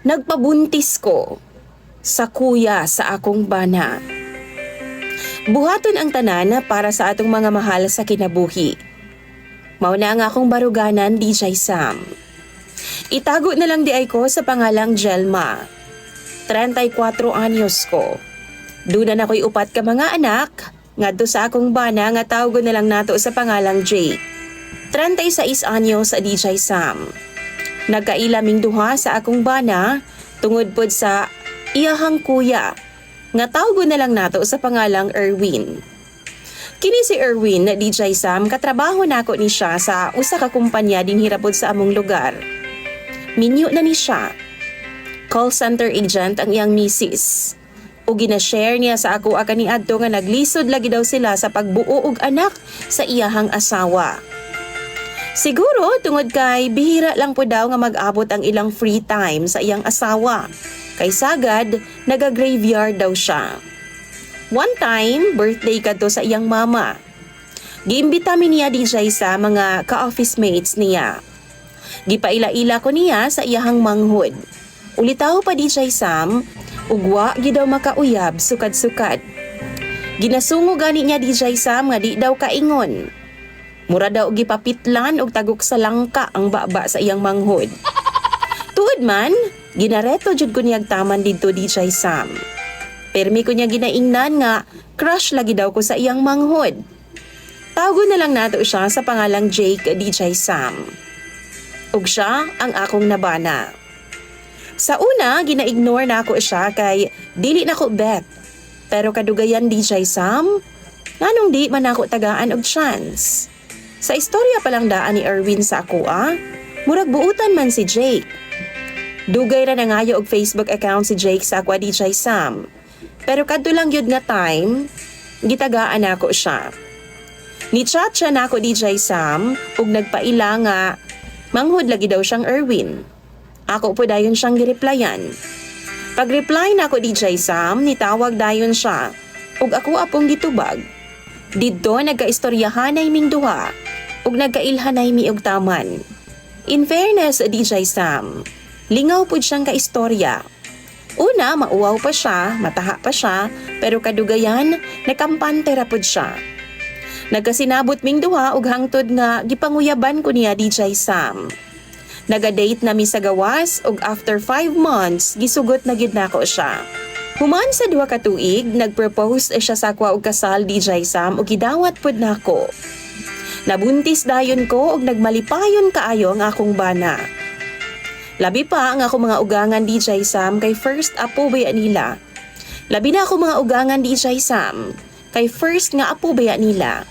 Nagpabuntis ko sa kuya sa akong bana. Buhaton ang tanan para sa atong mga mahal sa kinabuhi. Mauna ang akong baruganan, DJ Sam. Itago na lang di ay ko sa pangalang Jelma. 34 anyos ko. Dunan ako'y upat ka mga anak, ngadto sa akong bana nga tawgon na lang nato sa pangalang Jake. 36 anyos sa DJ Sam. Nagkailaming duha sa akong bana tungod pod sa iyahang kuya nga tawgon na lang nato sa pangalang Erwin. Kini si Erwin na DJ Sam katrabaho nako ni siya sa usa ka kumpanya dinhi pod sa among lugar. Minyo na ni siya. Call center agent ang iyang misis. O gina-share niya sa ako kaniadto nga naglisod lagi daw sila sa pagbuo og anak sa iyahang asawa. Siguro tungod kay bihira lang po daw nga mag-abot ang ilang free time sa iyang asawa. Kay sagad naga-graveyard daw siya. One time, birthday kadto sa iyang mama. Giimbita mi niya DJ sa mga ka-office mates niya. Gipaila-ila ko niya sa iyahang manghod. Ulitaw pa DJ Sam, ugwa gidaw makauyab sukad-sukad. Ginasungo gani niya DJ Sam nga di daw kaingon. Mura daw gipapitlan og tagok sa langka ang baba sa iyang manghod. Tuod man, ginareto jud ko niyag taman didto DJ Sam. Permi ko niya ginaingnan nga crush lagi daw ko sa iyang manghod. Tawgon na lang nato siya sa pangalang Jake DJ Sam. Ug siya ang akong nabana. Sa una, gina-ignore na ako siya kay dili na ko bet. Pero kadugayan DJ Sam, nganong di man ako tagaan og chance. Sa istorya palang daan ni Erwin sa ako murag buutan man si Jake. Dugay ra nangayo og Facebook account si Jake sa ako DJ Sam. Pero kadto lang yun nga time, gitagaan ako siya. Ni-chat siya na ako DJ Sam ug nagpaila nga manghod lagi daw siyang Erwin. Ako po dayon siyang gireplyan. Pag-reply na ako DJ Sam, nitawag dayon siya. Ug ako apong gitubag. Didto nagkaistoryahanay ming duha. Ug nagkailhanay mi og taman. In fairness DJ Sam, lingaw pud siyang kaistorya. Una, mauwaw pa siya, mataha pa siya, pero kadugayan, nakampante ra pud siya. Nagkasinabot ming duha ug hangtod nga gipanguyaban ko niya DJ Sam. Naga-date na mi sa gawas ug after 5 months gisugot na gid nako siya. Human sa 2 ka tuig, nagpropose siya sa akwa og kasal DJ Sam ug gidawat pud nako. Nabuntis dayon ko ug nagmalipayon kaayo ang akong bana. Labi pa ang akong mga ugangan DJ Sam kay first apo baya nila. Labi na ako mga ugangan DJ Sam kay first nga apo baya nila.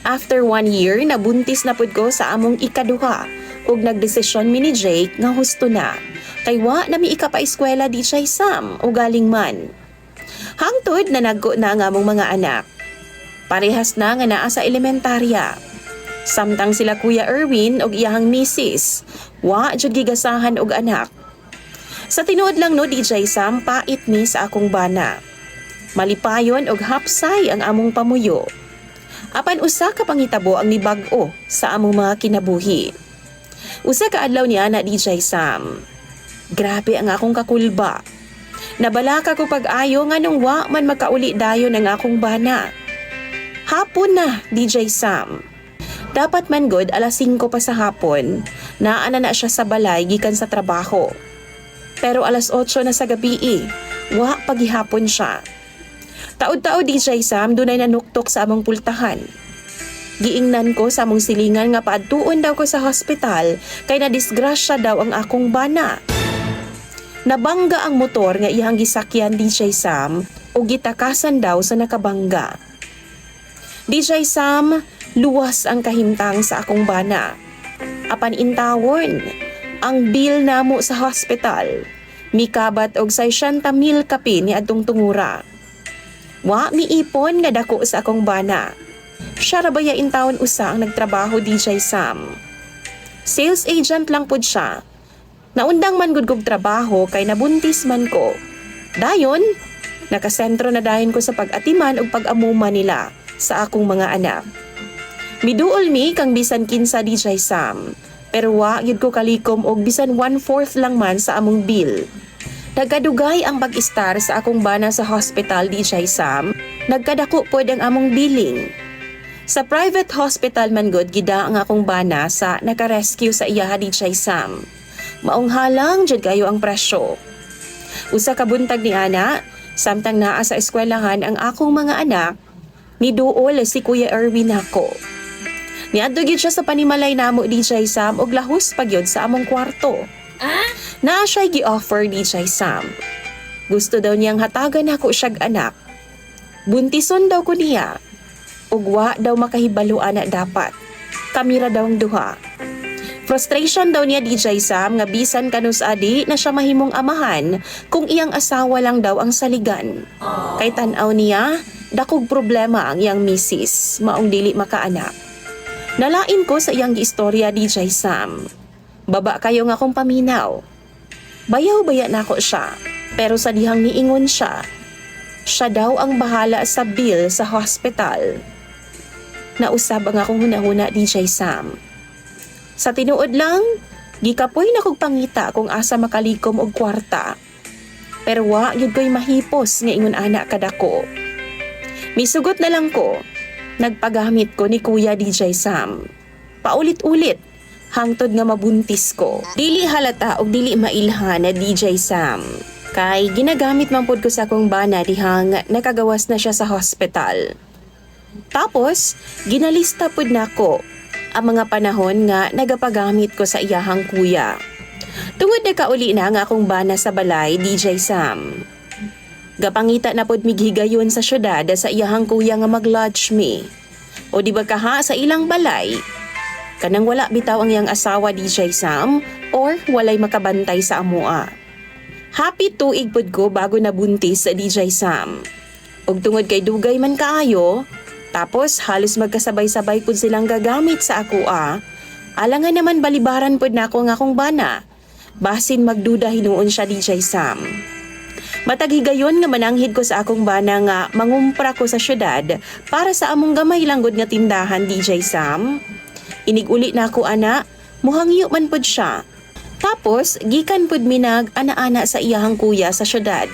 After 1 year, nabuntis na pud ko sa among ikaduha ug nagdesisyon mi ni Jake nga husto na. Kay wa na mi ikapa-eskwela DJ Sam o galing man. Hangtod na nagko na ang among mga anak. Parehas na nga naa sa elementarya. Samtang sila Kuya Erwin og iyahang misis, wa jud gigasahan og anak. Sa tinuod lang no DJ Sam, pait mi sa akong bana. Malipayon og hapsay ang among pamuyo. Apan usa ka pangitabo ang nibag-o sa among mga kinabuhi. Usa ka adlaw niya na DJ Sam. Grabe ang akong kakulba. Nabalaka ko pag-ayo nga nung wa man makauli dayon ang akong bana. Hapon na, DJ Sam. Dapat man god alas 5 pa sa hapon, naana na siya sa balay gikan sa trabaho. Pero alas 8 na sa gabi wa pagihapon siya. Taod-taod DJ Sam dunay nanuktok sa among pultahan. Giingnan ko sa among silingan nga paadtuon daw ko sa hospital kay nadisgrasya daw ang akong bana. Nabangga ang motor nga iyang gisakyan DJ Sam o gitakasan daw sa nakabangga. DJ Sam, luwas ang kahimtang sa akong bana. Apan intawon, ang bill namo sa hospital, mikabat og 60,000 kapi ni adtong tungura. Wa miipon nga dako sa akong bana. Siya ra baya intawon usa ang nagtrabaho DJ Sam. Sales agent lang pud siya. Naundang man gud kog trabaho kay nabuntis man ko. Dayon, nakasentro na dayon ko sa pag-atiman ug pag-amuma nila sa akong mga anak. Miduol mi kang bisan kinsa DJ Sam, Pero wa gyud ko kalikom og bisan 1/4 lang man sa among bill. Nagkadugay ang pag-istar sa akong bana sa hospital DJ Sam, nagkadako pod ang among billing. Sa private hospital man gud gida ang akong bana sa naka-rescue sa iyaha DJ Sam. Maong halang jud kayo ang presyo. Usa ka buntag ni ana, samtang naa sa eskwelahan ang akong mga anak, niduol si Kuya Erwin ako. Niadto gyud siya sa panimalay namo DJ Sam og lahus pa gyud sa among kwarto. Naa siya'y gi-offer DJ Sam. Gusto daw niyang hatagan ako siyag anak. Buntison daw ko niya. Ug wa daw makahibaluan na dapat. Kamira daw ang duha. Frustration daw niya DJ Sam nga bisan kanus adi na siya mahimong amahan kung iyang asawa lang daw ang saligan. Kay tan-aw niya, dakog problema ang iyang misis, maong dili makaanak. Nalain ko sa iyang giistorya DJ Sam. Baba kayo nga akong paminaw. Bayaw-baya na ako siya, pero sa dihang niingon siya, siya daw ang bahala sa bill sa hospital. Nausab ang akong hunahuna DJ Sam. Sa tinuod lang, gikapoy na kog pangita kung asa makalikom og kwarta. Pero wa gyud ko'y mahipos nga ingon anak kadako. Misugot na lang ko, nagpagamit ko ni Kuya DJ Sam. Paulit-ulit, hangtod nga mabuntis ko. Dili halata og dili mailhan na DJ Sam. Kay ginagamit man pod ko sa akong bana dihang nakagawas na siya sa hospital. Tapos, ginalista pod nako ang mga panahon nga nagapagamit ko sa iyahang kuya. Tungod na kauli na nga akong bana sa balay, DJ Sam. Gapangita na pod mighigayon sa syudad sa iyahang kuya nga mag-lodge me. O di ba kaha sa ilang balay? Kanang wala bitaw ang iyang asawa DJ Sam or walay makabantay sa amoa. Happy tuig pod ko bago nabuntis sa DJ Sam. Ug tungod kay dugay man kaayo, tapos halos magkasabay-sabay pod silang gagamit sa akoa, alangan naman balibaran pod nako nga akong bana. Basin magduda hinuon siya DJ Sam. Mataghigayon nga mananghid ko sa akong bana nga mangumpra ko sa syudad para sa among gamay lang gud nga tindahan DJ Sam. Inig-uli na ako ana, muhangyo man pod siya. Tapos, gikan pod minag ana-ana sa iyahang kuya sa syudad.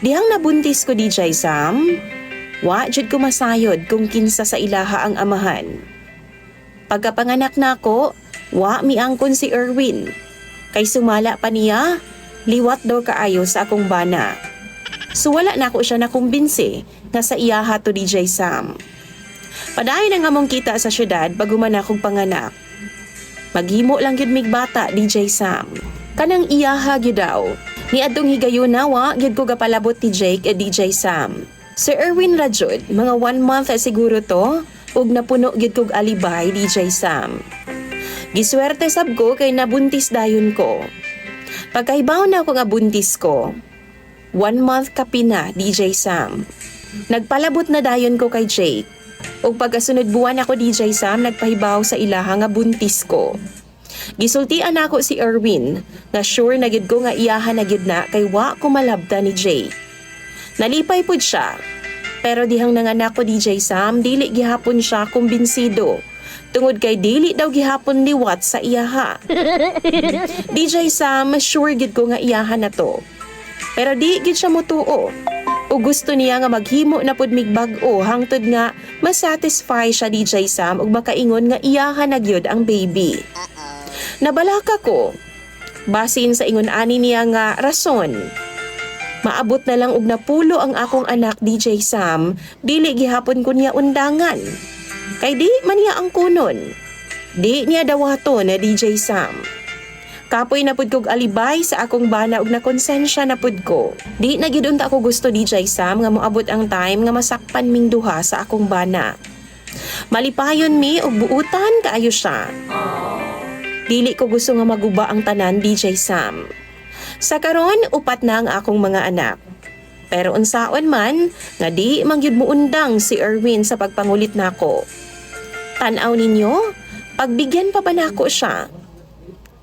Dihang nabuntis ko DJ Sam, wa jud ko masayod kung kinsa sa ilaha ang amahan. Pagkapanganak na ako, wa miangkon si Erwin. Kay sumala pa niya, liwat daw kaayo sa akong bana. So wala na ako siya nakumbinsi nga sa iyaha to DJ Sam. Padayon ang among kita sa syudad baguman akong panganak. Maghimo lang gyud mig bata DJ Sam. Kanang iyaha gyud daw. Ni adtong higayon na wa gyud ko gapalabot ni Jake e DJ Sam. Sir Erwin Rajud, mga 1 month siguro to, ug napuno gyud kog alibay DJ Sam. Giswerte sab ko kay nabuntis dayon ko. Pagkaibaw na ako nga buntis ko, 1 month kapi na DJ Sam. Nagpalabot na dayon ko kay Jake. Ug pagkasunod buwan ako DJ Sam nagpahibaw sa ilaha nga buntis ko. Gisultian ako si Erwin nga sure na gid ko nga iyaha na gid na kay wa ko malabta ni Jake. Nalipay pud siya. Pero dihang nanganak ko DJ Sam dili gihapon siya kumbinsido. Tungod kay dili daw gihapon liwat sa iyaha. DJ Sam sure gid ko nga iyaha na to. Pero di gid siya motuo. O gusto niya nga maghimo na pud mig bag-o hangtod nga masatisfy siya DJ Sam ug makaingon nga iyaha na gyud ang baby. Nabalaka ko. Basin sa ingon ani niya nga rason. Maabot na lang og napulo ang akong anak DJ Sam, dili gihapon ko niya undangan. Kay di man niya ang kunon. Di niya dawato na DJ Sam. Kapoy na pud kog alibay sa akong bana ug nakonsensya na pud ko. Di na gid unta ako gusto DJ Sam nga moabot ang time nga masakpan ming duha sa akong bana. Malipayon mi og buutan kaayo siya. Dili ko gusto nga maguba ang tanan DJ Sam. Sa karon upat na ang akong mga anak. Pero unsaon man nga di mangyud mo undang si Erwin sa pagpangulit nako. Tan-aw ninyo, pagbigyan pa ba nako siya?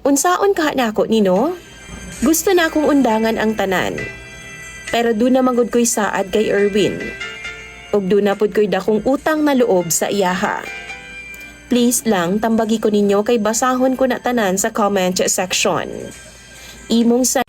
Unsaon ka nako nino? Gusto na akong undangan ang tanan. Pero do na magud ko'y saad kay Erwin. Ug do na pud ko'y dakong utang na loob sa iyaha. please lang tambagi ko ninyo kay basahon ko na tanan sa comment section. Imong sa